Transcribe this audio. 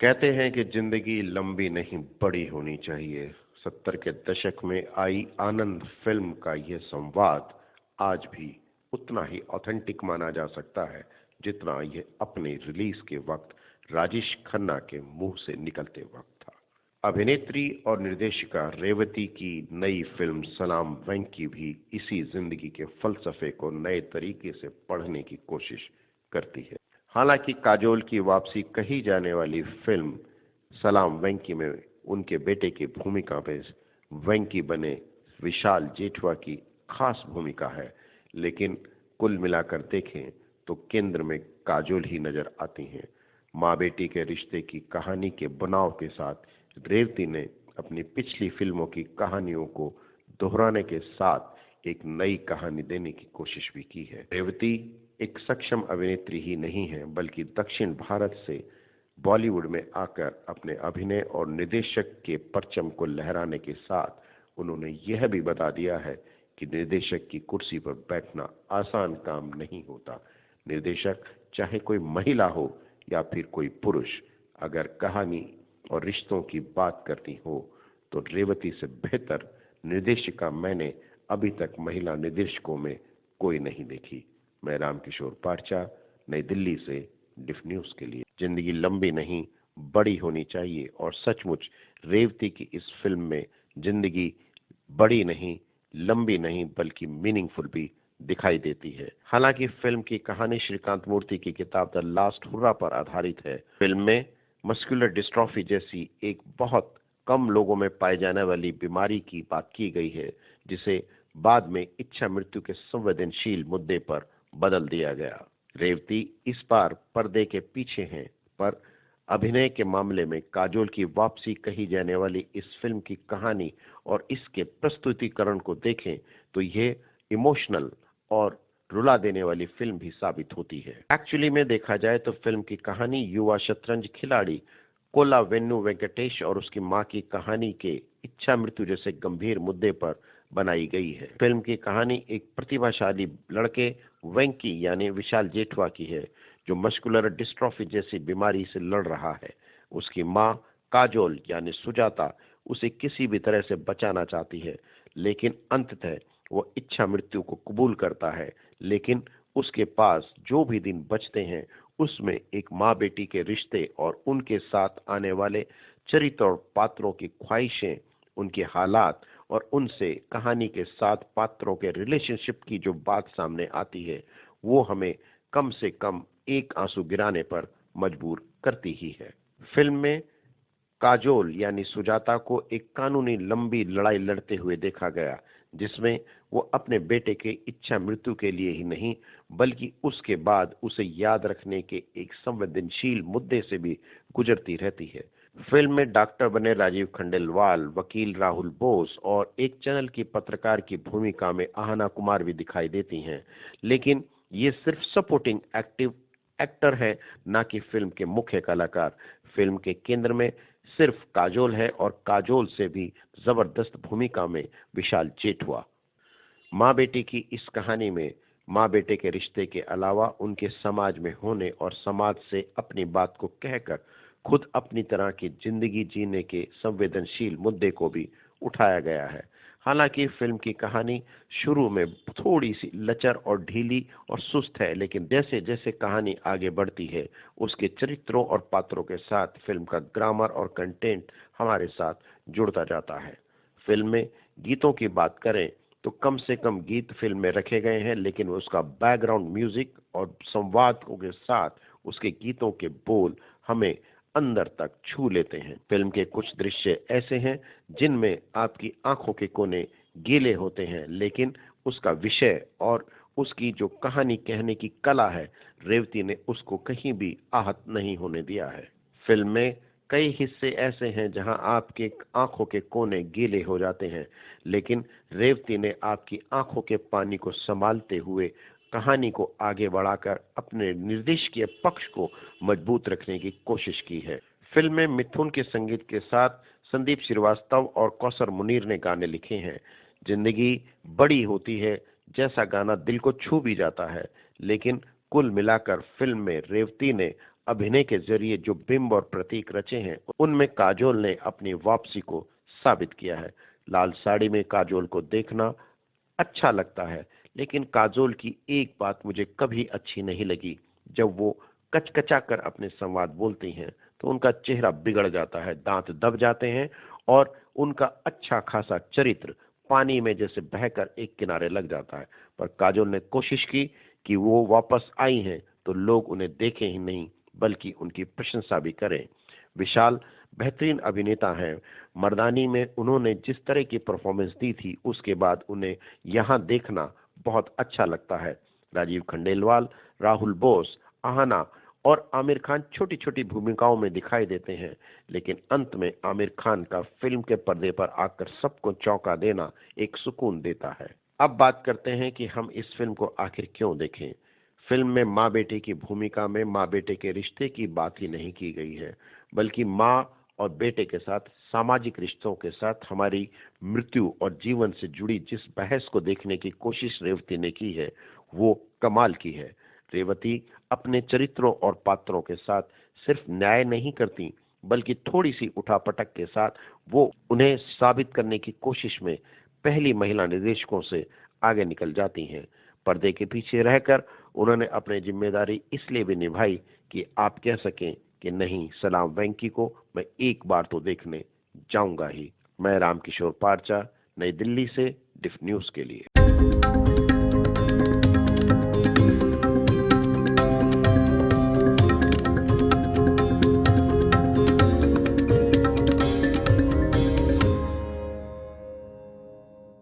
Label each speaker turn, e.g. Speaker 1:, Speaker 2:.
Speaker 1: कहते हैं कि जिंदगी लंबी नहीं बड़ी होनी चाहिए। 70 के दशक में आई आनंद फिल्म का यह संवाद आज भी उतना ही ऑथेंटिक माना जा सकता है जितना यह अपने रिलीज के वक्त राजेश खन्ना के मुंह से निकलते वक्त था। अभिनेत्री और निर्देशिका रेवती की नई फिल्म सलाम वेंकी भी इसी जिंदगी के फलसफे को नए तरीके से पढ़ने की कोशिश करती है। हालांकि काजोल की वापसी कही जाने वाली फिल्म सलाम वेंकी में उनके बेटे की भूमिका में वेंकी बने विशाल जेठवा की खास भूमिका है, लेकिन कुल मिलाकर देखें तो केंद्र में काजोल ही नजर आती हैं। माँ बेटी के रिश्ते की कहानी के बनाव के साथ रेवती ने अपनी पिछली फिल्मों की कहानियों को दोहराने के साथ एक नई कहानी देने की कोशिश भी की है। रेवती एक सक्षम अभिनेत्री ही नहीं है, बल्कि दक्षिण भारत से बॉलीवुड में आकर अपने अभिनय और निर्देशक के परचम को लहराने के साथ उन्होंने यह भी बता दिया है कि निर्देशक की कुर्सी पर बैठना आसान काम नहीं होता। निर्देशक चाहे कोई महिला हो या फिर कोई पुरुष, अगर कहानी और रिश्तों की बात करनी हो तो रेवती से बेहतर निर्देशिका मैंने अभी तक महिला निर्देशकों में कोई नहीं देखी। मैं रामकिशोर पारचा, नई दिल्ली से डिफ न्यूज के लिए। जिंदगी लंबी नहीं बड़ी होनी चाहिए और सचमुच रेवती की इस फिल्म में जिंदगी बड़ी नहीं, लंबी नहीं, बल्कि मीनिंगफुल भी दिखाई देती है। हालांकि फिल्म की कहानी श्रीकांत मूर्ति की किताब द लास्ट हुर्रा पर आधारित है। फिल्म में मस्कुलर डिस्ट्रॉफी जैसी एक बहुत कम लोगों में पाई जाने वाली बीमारी की बात की गई है, जिसे बाद में इच्छा मृत्यु के संवेदनशील मुद्दे पर बदल दिया गया। रेवती इस बार पर्दे के पीछे हैं, पर अभिनय के मामले में काजोल की वापसी कही जाने वाली इस फिल्म की कहानी और इसके प्रस्तुतिकरण को देखें तो यह इमोशनल और रुला देने वाली फिल्म भी साबित होती है। एक्चुअली में देखा जाए तो फिल्म की कहानी युवा शतरंज खिलाड़ी कोला वेन्नू वेंकटेश और उसकी मां की कहानी के इच्छा मृत्यु जैसे गंभीर मुद्दे पर बनाई गई है। फिल्म की कहानी एक प्रतिभाशाली लड़के वेंकी यानी विशाल जेठवा की है, जो मस्कुलर डिस्ट्रॉफी जैसी बीमारी से लड़ रहा है। उसकी मां काजोल यानी सुजाता उसे किसी भी तरह से बचाना चाहती है, लेकिन अंततः वो इच्छा मृत्यु को कबूल करता है। लेकिन उसके पास जो भी दिन बचते हैं उसमें एक माँ बेटी के रिश्ते और उनके साथ आने वाले चरित्र और पात्रों की ख्वाहिशें, उनके हालात और उनसे कहानी के साथ पात्रों के रिलेशनशिप की जो बात सामने आती है वो हमें कम से कम एक आंसू गिराने पर मजबूर करती ही है। फिल्म में काजोल यानी सुजाता को एक कानूनी लंबी लड़ाई लड़ते हुए देखा गया, जिसमें वो अपने बेटे के इच्छा मृत्यु के लिए ही नहीं बल्कि उसके बाद उसे याद रखने के एक संवेदनशील मुद्दे से भी गुजरती रहती है। फिल्म में डॉक्टर बने राजीव खंडेलवाल, वकील राहुल बोस और एक चैनल की पत्रकार की भूमिका में आहना कुमार भी दिखाई देती हैं, लेकिन ये सिर्फ सपोर्टिंग एक्टर है, ना कि फिल्म के मुख्य कलाकार। फिल्म के केंद्र में सिर्फ काजोल है और काजोल से भी जबरदस्त भूमिका में विशाल जेठवा। माँ बेटी की इस कहानी में माँ बेटे के रिश्ते के अलावा उनके समाज में होने और समाज से अपनी बात को कहकर खुद अपनी तरह की जिंदगी जीने के संवेदनशील मुद्दे को भी उठाया गया है। हालांकि फिल्म की कहानी शुरू में थोड़ी सी लचर और ढीली और सुस्त है, लेकिन जैसे जैसे कहानी आगे बढ़ती है उसके चरित्रों और पात्रों के साथ फिल्म का ग्रामर और कंटेंट हमारे साथ जुड़ता जाता है। फिल्म में गीतों की बात करें तो कम से कम गीत फिल्म में रखे गए हैं, लेकिन उसका बैकग्राउंड म्यूजिक और संवादों के साथ उसके गीतों के बोल हमें अंदर तक छू लेते हैं। फिल्म के कुछ दृश्य ऐसे हैं जिनमें आपकी आंखों के कोने गीले होते हैं, लेकिन उसका विषय और उसकी जो कहानी कहने की कला है, रेवती ने उसको कहीं भी आहत नहीं होने दिया है। फिल्म में कई हिस्से ऐसे हैं जहां आपके आंखों के कोने गीले हो जाते हैं, लेकिन रेवती ने आपकी आंखों के पानी को संभालते हुए कहानी को आगे बढ़ाकर अपने निर्देश के पक्ष को मजबूत रखने की कोशिश की है। फिल्म में मिथुन के संगीत के साथ संदीप श्रीवास्तव और कौसर मुनीर ने गाने लिखे हैं। जिंदगी बड़ी होती है जैसा गाना दिल को छू भी जाता है, लेकिन कुल मिलाकर फिल्म में रेवती ने अभिनय के जरिए जो बिंब और प्रतीक रचे हैं, उनमें काजोल ने अपनी वापसी को साबित किया है। लाल साड़ी में काजोल को देखना अच्छा लगता है, लेकिन काजोल की एक बात मुझे कभी अच्छी नहीं लगी। जब वो कचकचा कर अपने संवाद बोलती हैं तो उनका चेहरा बिगड़ जाता है, दांत दब जाते हैं और उनका अच्छा खासा चरित्र पानी में जैसे बहकर एक किनारे लग जाता है। पर काजोल ने कोशिश की कि वो वापस आई हैं तो लोग उन्हें देखें ही नहीं बल्कि उनकी प्रशंसा भी करें। विशाल बेहतरीन अभिनेता हैं। मर्दानी में उन्होंने जिस तरह की परफॉर्मेंस दी थी, उसके बाद उन्हें यहाँ देखना बहुत अच्छा लगता है। राजीव खंडेलवाल, राहुल बोस, आहाना और आमिर खान छोटी छोटी भूमिकाओं में दिखाई देते हैं, लेकिन अंत में आमिर खान का फिल्म के पर्दे पर आकर सबको चौंका देना एक सुकून देता है। अब बात करते हैं कि हम इस फिल्म को आखिर क्यों देखें। फिल्म में माँ बेटे की भूमिका में माँ बेटे के रिश्ते की बात ही नहीं की गई है, बल्कि माँ और बेटे के साथ सामाजिक रिश्तों के साथ हमारी मृत्यु और जीवन से जुड़ी जिस बहस को देखने की कोशिश रेवती ने की है, वो कमाल की है। रेवती अपने चरित्रों और पात्रों के साथ सिर्फ न्याय नहीं करती, बल्कि थोड़ी सी उठापटक के साथ वो उन्हें साबित करने की कोशिश में पहली महिला निर्देशकों से आगे निकल जाती हैं। पर्दे के पीछे रहकर उन्होंने अपनी जिम्मेदारी इसलिए भी निभाई कि आप कह सकें कि नहीं, सलाम वेंकी को मैं एक बार तो देखने जाऊंगा ही। मैं रामकिशोर पारचा, नई दिल्ली से डिफ न्यूज के लिए।